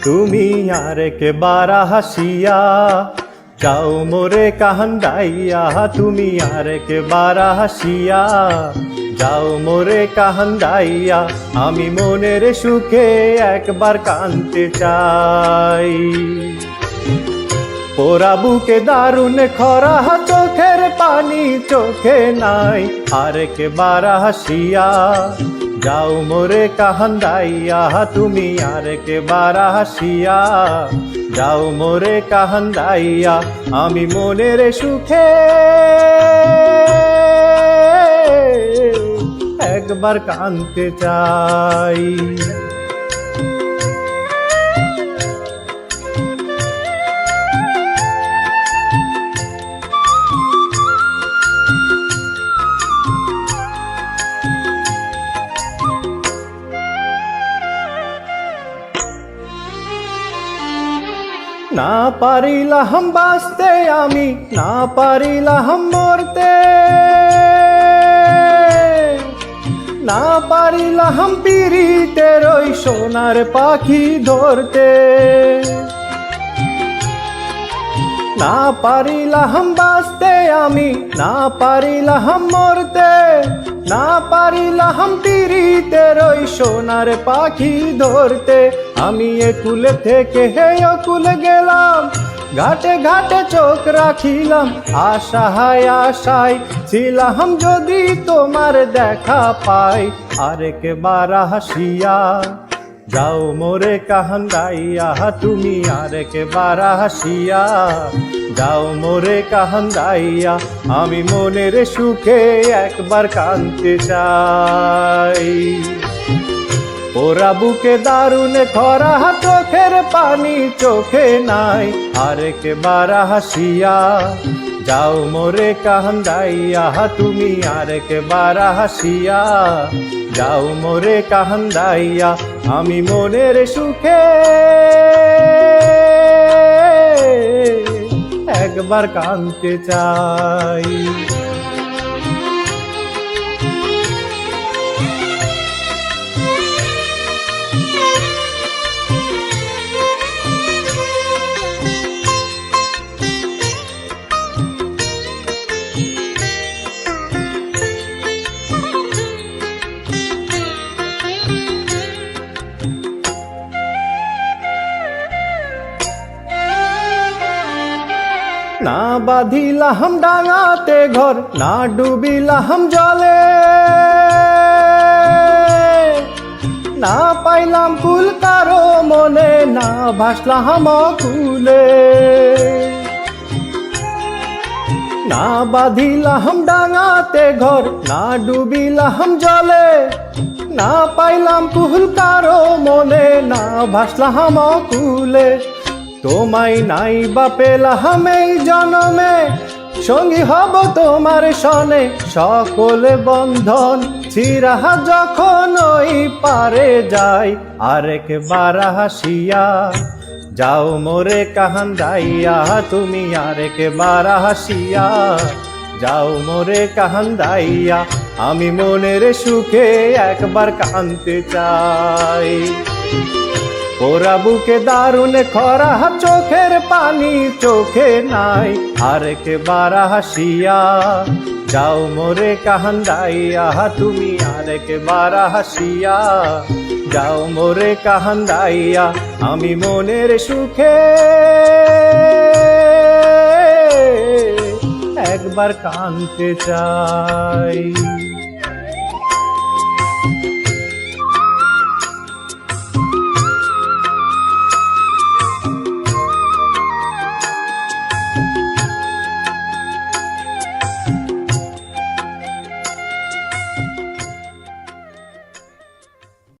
তুমি আরেকবার হাসিয়া যাও মোরে কান্দাইয়া, তুমি আরেকবার হাসিয়া যাও মোরে কান্দাইয়া। আমি মনের সুখে একবার কাঁদতে চাই। পোড়া বুকে দারুণ খরা, চোখের পানি চোখে নাই। আরেকবার হাসিয়া যাও মোরে কান্দাইয়া, তুমি আরেকবার হাসিয়া যাও মোরে কান্দাইয়া। আমি মনের সুখে একবার কাঁদতে চাই। না পারিলাম বাঁচতে আমি, না পারিলাম মরতে, না পারিলাম পিরিতের ওই সোনার পাখি ধরতে। না পারিলাম বাঁচতে আমি, না পারিলাম মরতে, না পারিলাম পিরিতের ওই সোনার পাখি ধরতে। আমি একুল থেকে হে অকুল গেলাম, ঘাটে ঘাটে চোখ রাখিলাম, আশায় আশায় ছিলাম যদি তোমার দেখা পাই। আরেকবার হাসিয়া যাও মোরে কান্দাইয়া, তুমি আরেকবার হাসিয়া যাও মোরে কান্দাইয়া। আমি মনের সুখে একবার কাঁদতে চাই। পোড়া বুকে দারুণ খরা, চোখের পানি চোখে নাই। আরেকবার হাসিয়া যাও মোরে কান্দাইয়া, তুমি আরেকবার হাসিয়া যাও মোরে কান্দাইয়া। আমি মনের সুখে একবার কাঁদতে চাই। না বাঁধিলাম ডাঙাতে ঘর, না ডুবিলাম জলে, না পাইলাম ফুল কারো মনে, না ভাসলাম কুলে। না বাঁধিলাম ডাঙাতে ঘর, না ডুবিলাম জলে, না পাইলাম ফুল কারো মনে, না ভাসলাম কুলে। তোমায় নাই বা পেলাম এই জনমে, সঙ্গী হব তোমার সনে। সকলে বন্ধন ছিঁড়া যখন ওই পারে যাই। আরেকবার হাসিয়া যাও মোরে কান্দাইয়া, তুমি আরেকবার হাসিয়া যাও মোরে কান্দাইয়া। আমি মনের সুখে একবার কাঁদতে চাই। পোড়া বুকে দারুণ খরা, চোখের পানি চোখে নাই। আরেকবার হাসিয়া যাও মোরে কান্দাইয়া, তুমি আরেকবার হাসিয়া যাও মোরে কান্দাইয়া। আমি মনের সুখে একবার কাঁদতে চাই।